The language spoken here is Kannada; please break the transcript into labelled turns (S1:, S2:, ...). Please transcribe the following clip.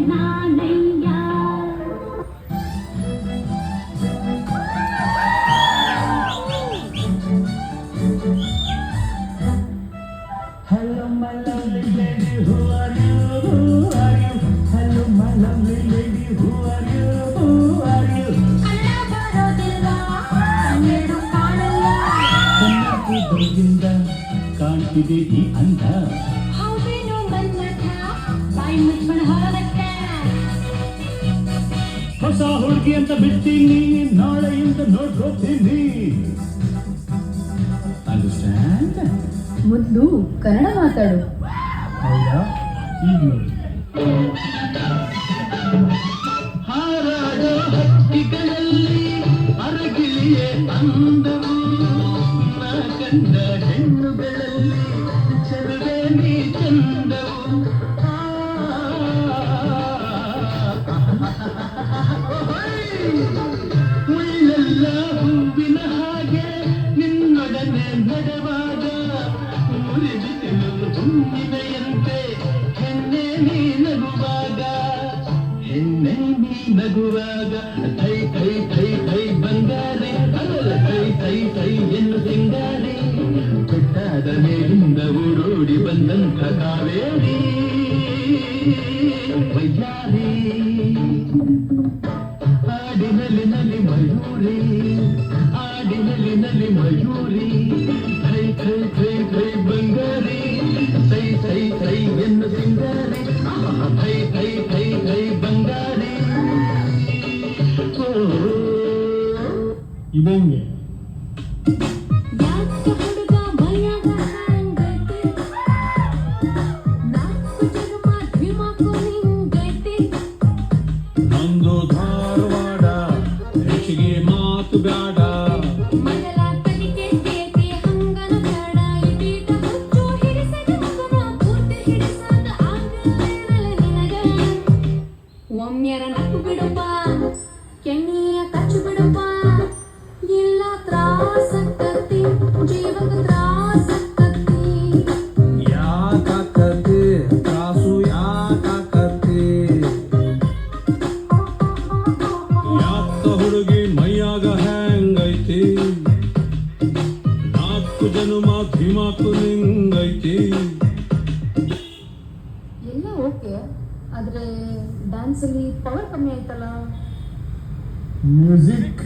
S1: ನಾನಯ್ಯ.
S2: Hello, my lovely lady, who are you? Who are you? Hello, my lovely lady, who are you? Who are you?
S1: Kannada ಬರೋದಿಲ್ವಾ? ಕಣ್ಣೆಡು ಕಾಣಲ್ಲ.
S2: ಕನ್ನಡದಿಂದ ಕಾಣ್ತಿದೆ ಈ ಅಂದ.
S1: ಹೌದೇನೋ ಮನ್ಮಥ, ಬಾಯಿ ಮುಚ್ಕೊಂಡು ಹೊರಡಕ್ಕೆ.
S2: ಹೊಸ ಹುಡುಗಿ ಅಂತ ಬಿಡ್ತೀನಿ, ನಾಳೆಯಿಂದ ನೋಡ್ಕೋತೀನಿ. ಅಂಡರ್ಸ್ಟ್ಯಾಂಡ್?
S3: ಮೊದಲು ಕನ್ನಡ ಮಾತಾಡು.
S2: ಹೌದಾ? ಈಗ ನೋಡಿ. ಹಾರಾಡೋ ಹಕ್ಕಿಗಳಲ್ಲಿ ಅರಗಿಳಿಯೇ ಅಂದವು, ನಾ ಕಂಡ ಹೆಣ್ಣುಗಳಲ್ಲಿ ಚೆಲುವೆ ನೀ ಚಂದವು. ಮುಳ್ಳೆಲ್ಲ ಹೂವಿನ ಹಾಗೆ ನಿನ್ನೊಡನೆ ನಡೆವಾಗ ಮುರಿದಿಸಿಲು ಹುಣ್ಣಿಮೆಯಂತೆ ಹೆಣ್ಣೆ ನೀ ನಗುವಾಗ, ಹೆಣ್ಣೆ ನೀ ನಗುವಾಗ. ಥೈ ಥೈ ಥೈ ಥೈ ಬಂಗಾರಿ, ಅಲ್ಲ ಥೈ ಥೈ ಥೈ ಎಂದು ಸಿಂಗಾರಿ, ಬೆಟ್ಟದ ಮೇಲಿಂದ ಓಡೋಡಿ ಬಂದಂಥ ಕಾವೇರಿ ವೈಯಾರಿ, ಆಡಿನಲ್ಲಿ ನಲ್ಲಿ ಮಯೂರಿ, ಆಡಿನಲ್ಲಿ ನಲ್ಲಿ ಮಯೂರಿ. ಥೈ ಥೈ ಥೈ ಥೈ ಬಂಗಾರಿ, ಥೈ ಥೈ ಥೈ ಎಂದು ಸಿಂಗಾರಿ, ಥೈ ಥೈ ಥೈ ಥೈ ಬಂಗಾರಿ. ಇದಂಗೆ
S1: ಯಾಕೆ ಹುಡುಗ ಮೈಯಾಗ ಹಂಗೈತಿ? ನಾಲ್ಕು ಜನ್ಮ ಧಿಮಾಕು ನಿಂಗೈತಿ.
S2: ನಂದು ಧಾರವಾಡ, ಹೆಚ್ಚಿಗೆ ಮಾತು ಬೇಡ.
S1: ಮೊದಲ ಕಲಿಕೆ ಕೇತಿ ಹಂಗನ ಬೇಡ. ಇದೀಟ ಹುಚ್ಚು ಹಿಡಿಸದ ಮಗನ ಪೂರ್ತಿ ಹಿಡಿಸದ ಆಗಲ್ಲ ನಿನಗ. ಒಮ್ಮೆರ ನಕ್ಕು ಬಿಡಪ್ಪ, ಕೆಣ್ಣಿಯ ಕಚ್ಚು ಬಿಡಪ್ಪ. ಇಲ್ಲ ತ್ರಾಸಕ್ಕತಿ, ಜೀವಕ ತ್ರಾಸಕ್ಕತಿ.
S2: ಯಾಕಾಕತಿ ತ್ರಾಸು, ಯಾಕಾಕತಿ? ಯಾಕ ಹುಡುಗಿ ಮೈಯಾಗ ಹ್ಯಾಂಗೈತಿ, ನಾಲ್ಕು ಜನುಮ ಧಿಮಾಕು ನಿಂಗೈತಿ.
S3: ಎಲ್ಲ ಓಕೆ, ಆದರೆ ಡ್ಯಾನ್ಸಲ್ಲಿ ಪವರ್ ಕಮ್ಮಿ ಆಯ್ತಲ್ಲ.
S2: ಮ್ಯೂಸಿಕ್